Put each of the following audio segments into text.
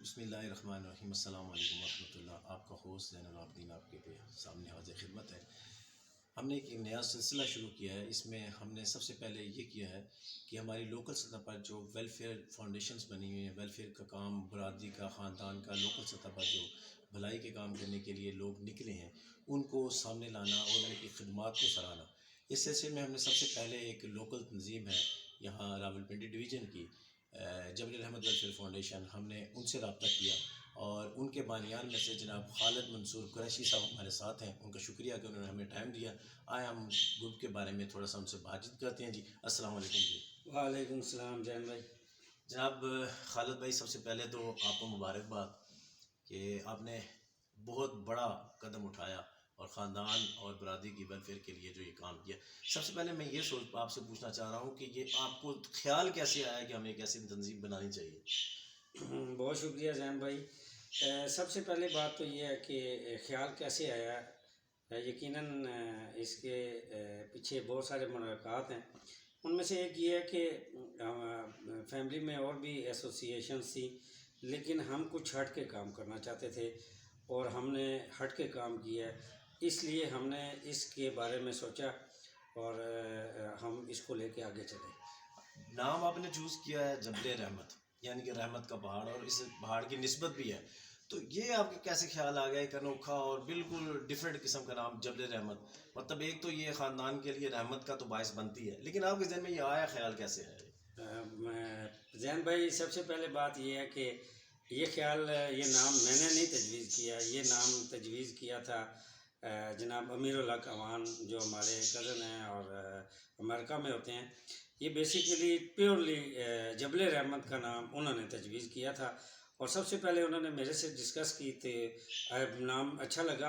بسم اللہ الرحمن الرحیم۔ السلام علیکم ورحمۃ اللہ۔ آپ کا ہوسٹ زین العابدین آپ کے سامنے حاضر خدمت ہے۔ ہم نے ایک نیا سلسلہ شروع کیا ہے۔ اس میں ہم نے سب سے پہلے یہ کیا ہے کہ ہماری لوکل سطح پر جو ویلفیئر فاؤنڈیشنز بنی ہوئی ہیں، ویلفیئر کا کام، برادری کا، خاندان کا، لوکل سطح پر جو بھلائی کے کام کرنے کے لیے لوگ نکلے ہیں، ان کو سامنے لانا اور ان کی خدمات کو سراہنا۔ اس سلسلے میں ہم نے سب سے پہلے ایک لوکل تنظیم ہے یہاں راولپنڈی ڈویژن کی، جبل احمد ویلفیئر فاؤنڈیشن، ہم نے ان سے رابطہ کیا اور ان کے بانیان میں سے جناب خالد منصور قریشی صاحب ہمارے ساتھ ہیں۔ ان کا شکریہ کہ انہوں نے ہمیں ٹائم دیا۔ آئے ہم گروپ کے بارے میں تھوڑا سا ان سے بات چیت کرتے ہیں۔ جی السلام علیکم۔ جی وعلیکم السلام جین بھائی۔ جناب خالد بھائی، سب سے پہلے تو آپ کو مبارکباد کہ آپ نے بہت بڑا قدم اٹھایا اور خاندان اور برادری کی ویلفیئر کے لیے جو یہ کام کیا۔ سب سے پہلے میں یہ آپ سے پوچھنا چاہ رہا ہوں کہ یہ آپ کو خیال کیسے آیا کہ ہمیں ایک ایسی تنظیم بنانی چاہیے؟ بہت شکریہ زین بھائی۔ سب سے پہلے بات تو یہ ہے کہ خیال کیسے آیا، یقیناً اس کے پیچھے بہت سارے محرکات ہیں۔ ان میں سے ایک یہ ہے کہ فیملی میں اور بھی ایسوسیشنز تھی، لیکن ہم کچھ ہٹ کے کام کرنا چاہتے تھے اور ہم نے ہٹ کے کام کیا ہے۔ اس لیے ہم نے اس کے بارے میں سوچا اور ہم اس کو لے کے آگے چلے۔ نام آپ نے چوز کیا ہے جبل رحمت، یعنی کہ رحمت کا پہاڑ، اور اس پہاڑ کی نسبت بھی ہے، تو یہ آپ کے کیسے خیال آ گیا ایک انوکھا اور بالکل ڈیفرنٹ قسم کا نام جبل رحمت؟ مطلب ایک تو یہ خاندان کے لیے رحمت کا تو باعث بنتی ہے، لیکن آپ کے ذہن میں یہ آیا خیال کیسے ہے؟ زین بھائی، سب سے پہلے بات یہ ہے کہ یہ خیال، یہ نام میں نے نہیں تجویز کیا، یہ نام تجویز کیا تھا جناب امیر الحق اوان، جو ہمارے کزن ہیں اور امریکہ میں ہوتے ہیں۔ یہ بیسیکلی پیورلی جبل رحمت کا نام انہوں نے تجویز کیا تھا، اور سب سے پہلے انہوں نے میرے سے ڈسکس کی تھے، نام اچھا لگا،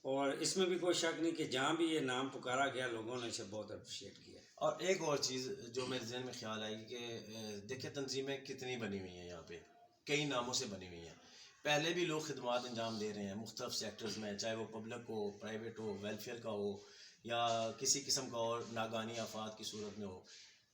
اور اس میں بھی کوئی شک نہیں کہ جہاں بھی یہ نام پکارا گیا لوگوں نے اسے بہت اپریشیٹ کیا۔ اور ایک اور چیز جو میرے ذہن میں خیال آئی کہ دیکھیں تنظیمیں کتنی بنی ہوئی ہیں، یہاں پہ کئی ناموں سے بنی ہوئی ہیں، پہلے بھی لوگ خدمات انجام دے رہے ہیں مختلف سیکٹرز میں، چاہے وہ پبلک ہو، پرائیویٹ ہو، ویلفیئر کا ہو، یا کسی قسم کا اور ناگہانی آفات کی صورت میں ہو۔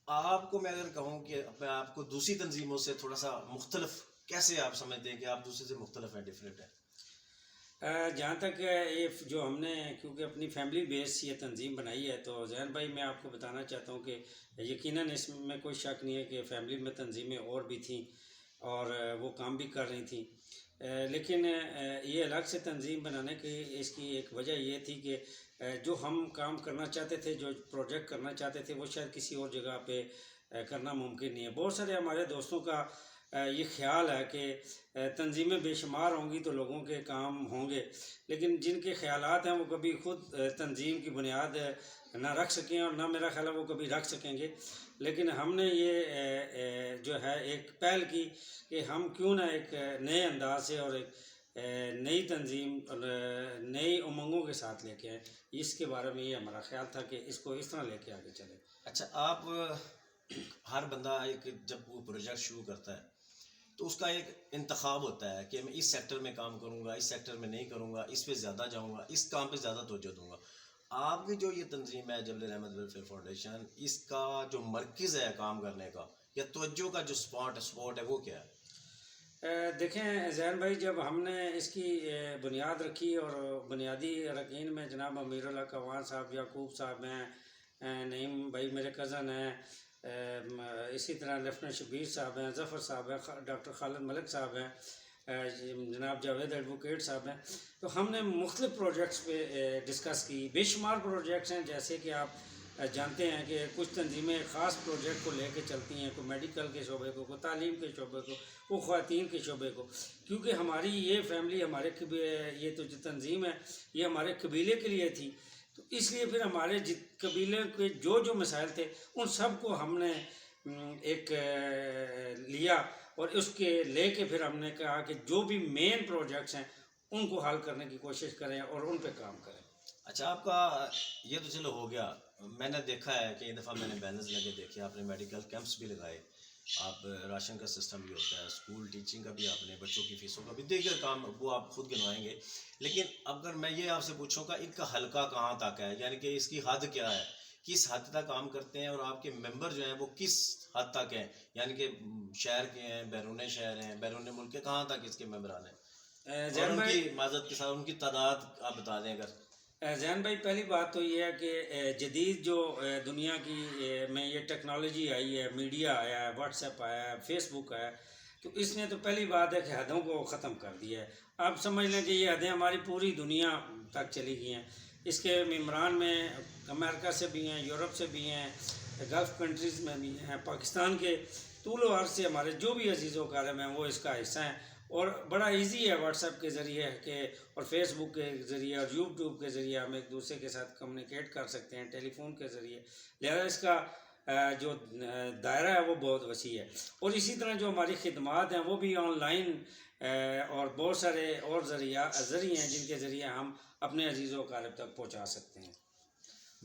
آپ کو میں اگر کہوں کہ میں آپ کو دوسری تنظیموں سے تھوڑا سا مختلف کیسے آپ سمجھتے ہیں کہ آپ دوسرے سے مختلف ہیں، ڈفرینٹ ہیں؟ جہاں تک یہ جو ہم نے کیونکہ اپنی فیملی بیس یہ تنظیم بنائی ہے، تو زین بھائی میں آپ کو بتانا چاہتا ہوں کہ یقیناً اس میں کوئی شک نہیں ہے کہ فیملی میں تنظیمیں اور بھی تھیں اور وہ کام بھی کر رہی تھیں، لیکن یہ الگ سے تنظیم بنانے کی اس کی ایک وجہ یہ تھی کہ جو ہم کام کرنا چاہتے تھے، جو پروجیکٹ کرنا چاہتے تھے، وہ شاید کسی اور جگہ پہ کرنا ممکن نہیں ہے۔ بہت سارے ہمارے دوستوں کا یہ خیال ہے کہ تنظیمیں بے شمار ہوں گی تو لوگوں کے کام ہوں گے، لیکن جن کے خیالات ہیں وہ کبھی خود تنظیم کی بنیاد نہ رکھ سکیں، اور نہ میرا خیال ہے وہ کبھی رکھ سکیں گے۔ لیکن ہم نے یہ جو ہے ایک پہل کی کہ ہم کیوں نہ ایک نئے انداز سے اور ایک نئی تنظیم اور نئی امنگوں کے ساتھ لے کے آئیں۔ اس کے بارے میں یہ ہمارا خیال تھا کہ اس کو اس طرح لے کے آگے چلیں۔ اچھا، آپ ہر بندہ ایک جب وہ پروجیکٹ شروع کرتا ہے تو اس کا ایک انتخاب ہوتا ہے کہ میں اس سیکٹر میں کام کروں گا، اس سیکٹر میں نہیں کروں گا، اس پہ زیادہ جاؤں گا، اس کام پہ زیادہ توجہ دوں گا۔ آپ کی جو یہ تنظیم ہے جبل احمد ویلفیئر فاؤنڈیشن، اس کا جو مرکز ہے کام کرنے کا یا توجہ کا جو سپورٹ ہے وہ کیا ہے؟ دیکھیں زین بھائی، جب ہم نے اس کی بنیاد رکھی اور بنیادی اراکین میں جناب امیر الحق اوان صاحب، یعقوب صاحب ہیں، نعیم بھائی میرے کزن ہیں، اسی طرح لیفٹیننٹ شبیر صاحب ہیں، ظفر صاحب ہیں، ڈاکٹر خالد ملک صاحب ہیں، جناب جاوید ایڈوکیٹ صاحب ہیں، تو ہم نے مختلف پروجیکٹس پہ ڈسکس کی۔ بے شمار پروجیکٹس ہیں، جیسے کہ آپ جانتے ہیں کہ کچھ تنظیمیں خاص پروجیکٹ کو لے کے چلتی ہیں، کوئی میڈیکل کے شعبے کو، کوئی تعلیم کے شعبے کو، کوئی خواتین کے شعبے کو، کیونکہ ہماری یہ فیملی، ہمارے یہ تو جو تنظیم ہے یہ ہمارے قبیلے کے لیے تھی، تو اس لیے پھر ہمارے قبیلے کے جو مسائل تھے ان سب کو ہم نے ایک لیا، اور اس کے لے کے پھر ہم نے کہا کہ جو بھی مین پروجیکٹس ہیں ان کو حل کرنے کی کوشش کریں اور ان پہ کام کریں۔ اچھا، آپ کا یہ تو چلو ہو گیا، میں نے دیکھا ہے کہ ایک دفعہ میں نے بینرز لگے دیکھے، آپ نے میڈیکل کیمپس بھی لگائے، آپ راشن کا سسٹم بھی ہوتا ہے، اسکول ٹیچنگ کا بھی، آپ نے بچوں کی فیسوں کا بھی، دیگر کام وہ آپ خود گنوائیں گے، لیکن اگر میں یہ آپ سے پوچھوں گا ان کا حلقہ کہاں تک ہے، یعنی کہ اس کی حد کیا ہے؟ کس حد تک کام کرتے ہیں اور آپ کے ممبر جو ہیں وہ کس حد تک ہیں، یعنی کہ شہر کے ہیں، بیرون شہر ہیں، بیرون ملک کے، کہاں تک اس کے ممبران ہیں، اور زین ان بھائی کی معذرت کے ساتھ ان کی تعداد آپ بتا دیں اگر۔ زین بھائی، پہلی بات تو یہ ہے کہ جدید جو دنیا کی میں یہ ٹیکنالوجی آئی ہے، میڈیا آیا ہے، واٹس ایپ آیا ہے، فیس بک آیا ہے، تو اس نے تو پہلی بات ہے کہ حدوں کو ختم کر دیا ہے۔ آپ سمجھ لیں کہ یہ حدیں ہماری پوری دنیا تک چلی گئی ہیں۔ اس کے ممبران میں امریکہ سے بھی ہیں، یورپ سے بھی ہیں، گلف کنٹریز میں بھی ہیں، پاکستان کے طول و عرض سے ہمارے جو بھی عزیز و کرم ہیں وہ اس کا حصہ ہیں، اور بڑا ایزی ہے واٹس ایپ کے ذریعے کہ اور فیس بک کے ذریعے اور یوٹیوب کے ذریعے ہم ایک دوسرے کے ساتھ کمیونیکیٹ کر سکتے ہیں، ٹیلی فون کے ذریعے، لہذا اس کا جو دائرہ ہے وہ بہت وسیع ہے۔ اور اسی طرح جو ہماری خدمات ہیں وہ بھی آن لائن اور بہت سارے اور ذریعے ہیں جن کے ذریعے ہم اپنے عزیز و اقارب تک پہنچا سکتے ہیں۔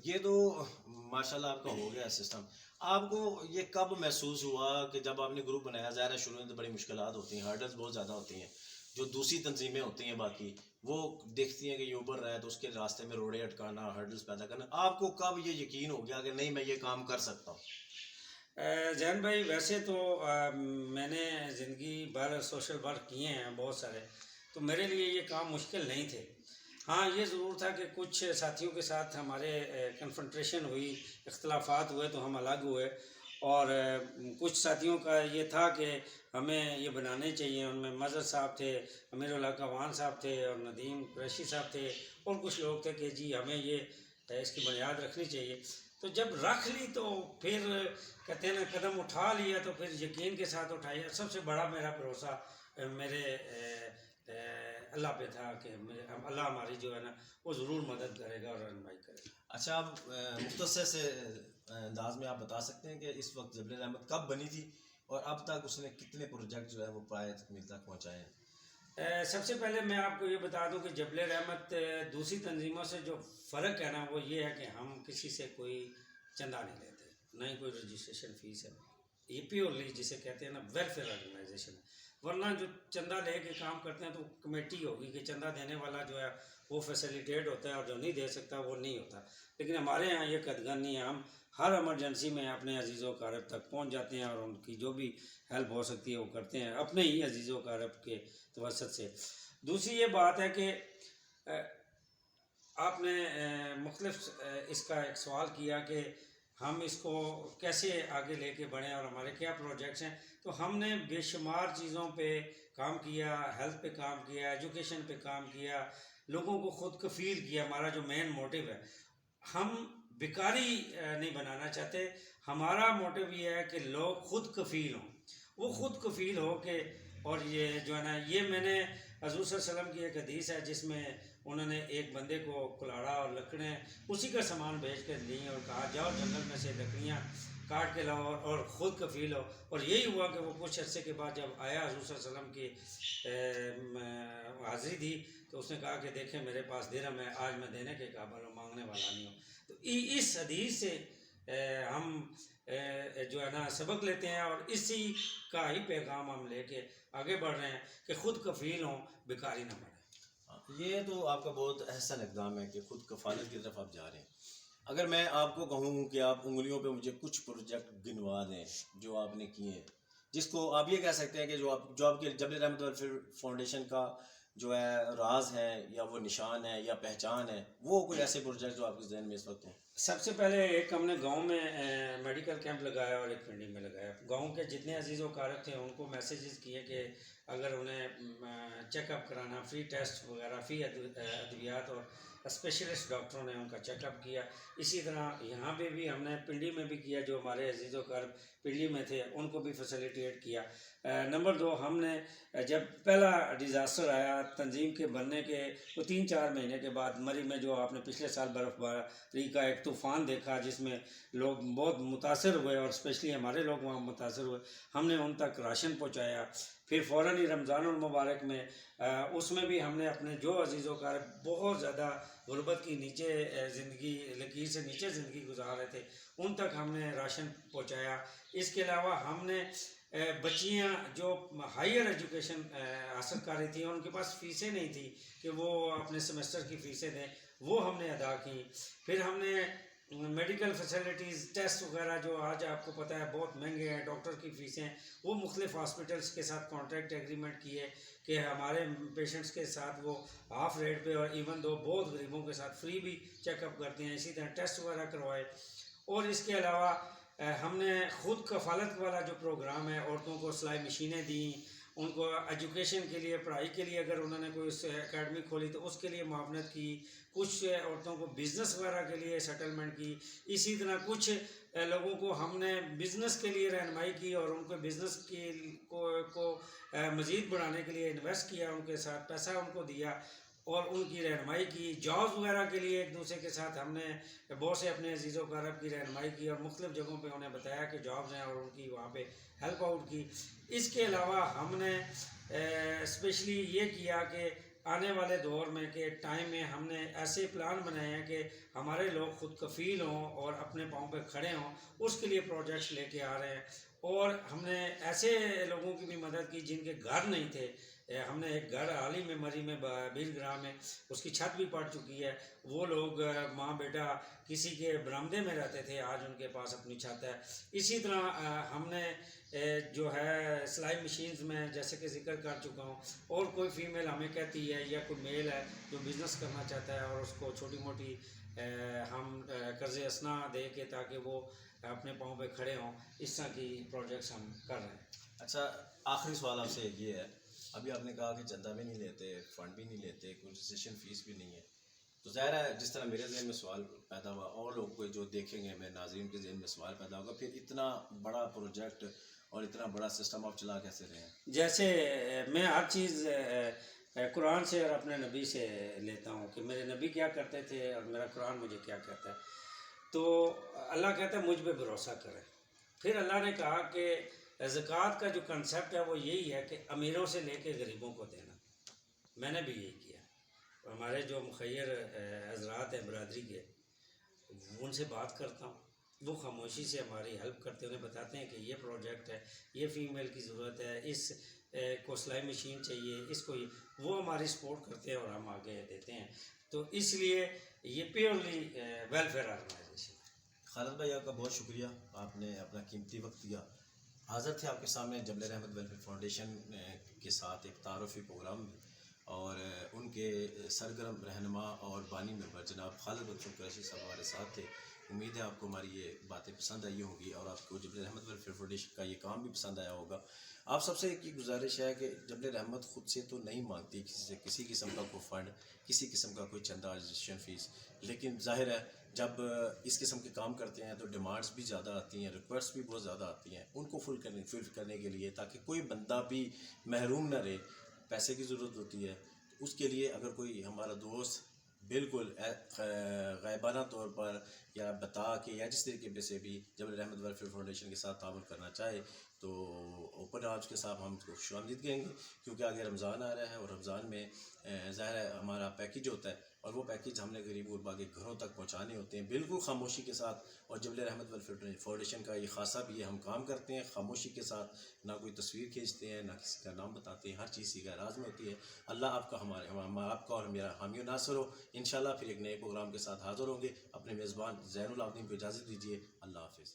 یہ تو ماشاءاللہ آپ کا ہو گیا سسٹم۔ آپ کو یہ کب محسوس ہوا کہ جب آپ نے گروپ بنایا؟ ظاہر ہے شروع میں تو بڑی مشکلات ہوتی ہیں، ہرڈلز بہت زیادہ ہوتی ہیں، جو دوسری تنظیمیں ہوتی ہیں باقی وہ دیکھتی ہیں کہ یہ ابھر رہا ہے تو اس کے راستے میں روڑے اٹکانا، ہرڈلز پیدا کرنا، آپ کو کب یہ یقین ہو گیا کہ نہیں میں یہ کام کر سکتا ہوں؟ زین بھائی، ویسے تو میں نے زندگی بھر سوشل ورک کیے ہیں بہت سارے، تو میرے لیے یہ کام مشکل نہیں تھے۔ ہاں یہ ضرور تھا کہ کچھ ساتھیوں کے ساتھ ہمارے کنفرنٹریشن ہوئی، اختلافات ہوئے تو ہم الگ ہوئے، اور کچھ ساتھیوں کا یہ تھا کہ ہمیں یہ بنانے چاہیے۔ ان میں مظہر صاحب تھے، امیر الحق وان صاحب تھے، اور ندیم قریشی صاحب تھے، اور کچھ لوگ تھے کہ جی ہمیں یہ اس کی بنیاد رکھنی چاہیے۔ تو جب رکھ لی تو پھر کہتے ہیں نا قدم اٹھا لیا تو پھر یقین کے ساتھ اٹھایا۔ سب سے بڑا میرا بھروسہ میرے اللہ پہ تھا کہ اللہ ہماری جو ہے نا وہ ضرور مدد کرے گا اور رہنمائی کرے گا۔ اچھا، آپ مختصر سے انداز میں آپ بتا سکتے ہیں کہ اس وقت جبل رحمت کب بنی تھی اور اب تک اس نے کتنے پروجیکٹ جو ہے وہ پائے تکمیل تک پہنچائے ہیں؟ سب سے پہلے میں آپ کو یہ بتا دوں کہ جبل رحمت دوسری تنظیموں سے جو فرق ہے نا وہ یہ ہے کہ ہم کسی سے کوئی چندہ نہیں لیتے، نہ ہی کوئی رجسٹریشن فیس ہے۔ یہ پیورلی جسے کہتے ہیں نا ویلفیئر آرگنائزیشن ہے، ورنہ جو چندہ لے کے کام کرتے ہیں تو کمیٹی ہوگی کہ چندہ دینے والا جو ہے وہ فیسیلیٹیٹ ہوتا ہے اور جو نہیں دے سکتا وہ نہیں ہوتا۔ لیکن ہمارے ہاں یہ قدغن نہیں ہے، ہم ہر ایمرجنسی میں اپنے عزیز و اقارب تک پہنچ جاتے ہیں اور ان کی جو بھی ہیلپ ہو سکتی ہے وہ کرتے ہیں اپنے ہی عزیز و اقارب کے توسط سے۔ دوسری یہ بات ہے کہ آپ نے مختلف اس کا ایک سوال کیا کہ ہم اس کو کیسے آگے لے کے بڑھیں اور ہمارے کیا پروجیکٹس ہیں، تو ہم نے بے شمار چیزوں پہ کام کیا، ہیلتھ پہ کام کیا، ایجوکیشن پہ کام کیا، لوگوں کو خود کفیل کیا۔ ہمارا جو مین موٹیو ہے، ہم بیکاری نہیں بنانا چاہتے، ہمارا موٹیو یہ ہے کہ لوگ خود کفیل ہوں، وہ خود کفیل ہو کے، اور یہ جو ہے نا یہ میں نے حضور صلی اللہ علیہ وسلم کی ایک حدیث ہے جس میں انہوں نے ایک بندے کو کلاڑا اور لکڑیں اسی کا سامان بیچ کر دیں اور کہا جاؤ جنگل میں سے لکڑیاں کاٹ کے لاؤ اور خود کفیل ہو، اور یہی ہوا کہ وہ کچھ عرصے کے بعد جب آیا حضور صلی اللہ علیہ وسلم کی حاضری دی تو اس نے کہا کہ دیکھیں میرے پاس درہم ہے، آج میں دینے کے قابل ہوں، مانگنے والا نہیں ہوں۔ تو اس حدیث سے ہم جو ہے نا سبق لیتے ہیں اور اسی کا ہی پیغام ہم لے کے آگے بڑھ رہے ہیں کہ خود کفیل ہوں، بیکاری نہ بڑھے۔ یہ تو آپ کا بہت احسن اقدام ہے کہ خود کفالت کی طرف آپ جا رہے ہیں۔ اگر میں آپ کو کہوں کہ آپ انگلیوں پہ مجھے کچھ پروجیکٹ گنوا دیں جو آپ نے کیے ہیں، جس کو آپ یہ کہہ سکتے ہیں کہ جو آپ کے جبل رحمت ویلفیئر فاؤنڈیشن کا جو ہے راز ہے یا وہ نشان ہے یا پہچان ہے، وہ کوئی ایسے پروجیکٹ جو آپ کے ذہن میں اس وقت ہیں؟ سب سے پہلے ایک ہم نے گاؤں میں میڈیکل کیمپ لگایا اور ایک پنڈی میں لگایا۔ گاؤں کے جتنے عزیز و اقارب تھے ان کو میسیجز کیے کہ اگر انہیں چیک اپ کرانا، فری ٹیسٹ وغیرہ، فری ادویات، اور اسپیشلسٹ ڈاکٹروں نے ان کا چیک اپ کیا۔ اسی طرح یہاں پہ بھی ہم نے پنڈی میں بھی کیا، جو ہمارے عزیز و اقارب پنڈی میں تھے ان کو بھی فیسیلیٹیٹ کیا۔ نمبر 2، ہم نے جب پہلا ڈیزاسٹر آیا تنظیم کے بننے کے وہ 3-4 مہینے کے بعد، مری میں جو آپ نے پچھلے سال برف باری کا ایک طوفان دیکھا جس میں لوگ بہت متاثر ہوئے اور اسپیشلی ہمارے لوگ وہاں متاثر ہوئے، ہم نے ان تک راشن پہنچایا۔ پھر فوراً ہی رمضان المبارک میں اس میں بھی ہم نے اپنے جو عزیز و اقارب بہت زیادہ غربت کی نیچے زندگی لکیر سے نیچے زندگی گزار رہے تھے ان تک ہم نے راشن پہنچایا۔ اس کے علاوہ ہم نے بچیاں جو ہائر ایجوکیشن حاصل کر رہی تھیں ان کے پاس فیسیں نہیں تھیں کہ وہ اپنے سیمسٹر کی فیسیں دیں، وہ ہم نے ادا کی۔ پھر ہم نے میڈیکل فیسلٹیز ٹیسٹ وغیرہ جو آج آپ کو پتہ ہے بہت مہنگے ہیں، ڈاکٹر کی فیسیں، وہ مختلف ہاسپٹلس کے ساتھ کانٹریکٹ ایگریمنٹ کیے کہ ہمارے پیشنٹس کے ساتھ وہ ہاف ریٹ پہ، اور ایون دو بہت غریبوں کے ساتھ فری بھی چیک اپ کرتے ہیں، اسی طرح ٹیسٹ وغیرہ کروائے۔ اور اس کے علاوہ ہم نے خود کفالت والا جو پروگرام ہے، عورتوں کو سلائی مشینیں دیں، ان کو ایجوکیشن کے لیے، پڑھائی کے لیے اگر انہوں نے کوئی اکیڈمی کھولی تو اس کے لیے معاونت کی، کچھ عورتوں کو بزنس وغیرہ کے لیے سیٹلمنٹ کی، اسی طرح کچھ لوگوں کو ہم نے بزنس کے لیے رہنمائی کی اور ان کو بزنس کی کو مزید بڑھانے کے لیے انویسٹ کیا، ان کے ساتھ پیسہ ان کو دیا اور ان کی رہنمائی کی۔ جابز وغیرہ کے لیے ایک دوسرے کے ساتھ ہم نے بہت سے اپنے عزیز و اقارب کی رہنمائی کی اور مختلف جگہوں پہ انہیں بتایا کہ جابز ہیں اور ان کی وہاں پہ ہیلپ آؤٹ کی۔ اس کے علاوہ ہم نے اسپیشلی یہ کیا کہ آنے والے دور میں کہ ٹائم میں ہم نے ایسے پلان بنائے ہیں کہ ہمارے لوگ خود کفیل ہوں اور اپنے پاؤں پہ کھڑے ہوں، اس کے لیے پروجیکٹس لے کے آ رہے ہیں۔ اور ہم نے ایسے لوگوں کی بھی مدد کی جن کے گھر نہیں تھے۔ ہم نے ایک گھر حال ہی میں مری میں بیل گراہ میں، اس کی چھت بھی پڑ چکی ہے، وہ لوگ ماں بیٹا کسی کے برآمدے میں رہتے تھے، آج ان کے پاس اپنی چھت ہے۔ اسی طرح ہم نے جو ہے سلائی مشینز میں جیسے کہ ذکر کر چکا ہوں، اور کوئی فیمیل ہمیں کہتی ہے یا کوئی میل ہے جو بزنس کرنا چاہتا ہے اور اس کو چھوٹی موٹی ہم قرض اثنا دے کے تاکہ وہ اپنے پاؤں پہ کھڑے ہوں، اس طرح کی پروجیکٹس ہم کر رہے ہیں۔ اچھا، آخری سوال آپ سے یہ ہے، ابھی آپ نے کہا کہ چندہ بھی نہیں لیتے، فنڈ بھی نہیں لیتے، کوئی رجسٹریشن فیس بھی نہیں ہے، تو ظاہر ہے جس طرح میرے ذہن میں سوال پیدا ہوا اور لوگ کو جو دیکھیں گے، میں ناظرین کے ذہن میں سوال پیدا ہوگا، پھر اتنا بڑا پروجیکٹ اور اتنا بڑا سسٹم آپ چلا کیسے رہے ہیں؟ جیسے میں ہر چیز قرآن سے اور اپنے نبی سے لیتا ہوں کہ میرے نبی کیا کرتے تھے اور میرا قرآن مجھے کیا کہتا ہے۔ تو اللہ کہتا ہے مجھ پہ بھروسہ کریں۔ پھر اللہ نے کہا کہ زکوٰۃ کا جو کنسیپٹ ہے وہ یہی ہے کہ امیروں سے لے کے غریبوں کو دینا۔ میں نے بھی یہی کیا۔ ہمارے جو مخیر حضرات ہیں برادری کے، ان سے بات کرتا ہوں، وہ خاموشی سے ہماری ہیلپ کرتے ہیں، انہیں بتاتے ہیں کہ یہ پروجیکٹ ہے، یہ فیمیل کی ضرورت ہے، اس کو سلائی مشین چاہیے، اس کو وہ ہماری سپورٹ کرتے ہیں اور ہم آگے دیتے ہیں۔ تو اس لیے یہ پیورلی ویلفیئر آرگنائزیشن ہے۔ خالد بھائی، آپ کا بہت شکریہ، آپ نے اپنا قیمتی وقت دیا، حاضر تھے آپ کے سامنے جبل احمد ویلفیئر فاؤنڈیشن کے ساتھ ایک تعارفی پروگرام میں، اور ان کے سرگرم رہنما اور بانی ممبر جناب خالد بن قریشی صاحب ہمارے ساتھ تھے۔ امید ہے آپ کو ہماری یہ باتیں پسند آئی ہوں گی اور آپ کو جبل احمد ویلفیئر فاؤنڈیشن کا یہ کام بھی پسند آیا ہوگا۔ آپ سب سے ایک گزارش ہے کہ جبل احمد خود سے تو نہیں مانگتی کسی سے کسی قسم کا کوئی فنڈ، کسی قسم کا کوئی چندہ، رجسٹریشن فیس، لیکن ظاہر ہے جب اس قسم کے کام کرتے ہیں تو ڈیمانڈس بھی زیادہ آتی ہیں، ریکویسٹ بھی بہت زیادہ آتی ہیں، ان کو فل کرنے کے لیے تاکہ کوئی بندہ بھی محروم نہ رہے، پیسے کی ضرورت ہوتی ہے۔ اس کے لیے اگر کوئی ہمارا دوست بالکل غائبانہ طور پر یا بتا کے یا جس طریقے سے بھی جبل احمد ویلفیئر فاؤنڈیشن کے ساتھ تعاون کرنا چاہے تو اوپن آرمز کے ساتھ ہم اس کو خوش آمدید کہیں گے، کیونکہ آگے رمضان آ رہا ہے اور رمضان میں ظاہر ہے ہمارا پیکیج ہوتا ہے اور وہ پیکیج ہم نے غریب غربا کے گھروں تک پہنچانے ہوتے ہیں بالکل خاموشی کے ساتھ۔ اور جبل احمد ویلفیئر فاؤنڈیشن کا یہ خاصہ بھی ہے، ہم کام کرتے ہیں خاموشی کے ساتھ، نہ کوئی تصویر کھینچتے ہیں، نہ کسی کا نام بتاتے ہیں، ہر چیز کی راز میں ہوتی ہے۔ اللہ آپ کا آپ کا اور میرا حامی و ناصر ہو۔ انشاءاللہ پھر ایک نئے پروگرام کے ساتھ حاضر ہوں گے۔ اپنے میزبان زین العابدین کو اجازت دیجیے، اللہ حافظ۔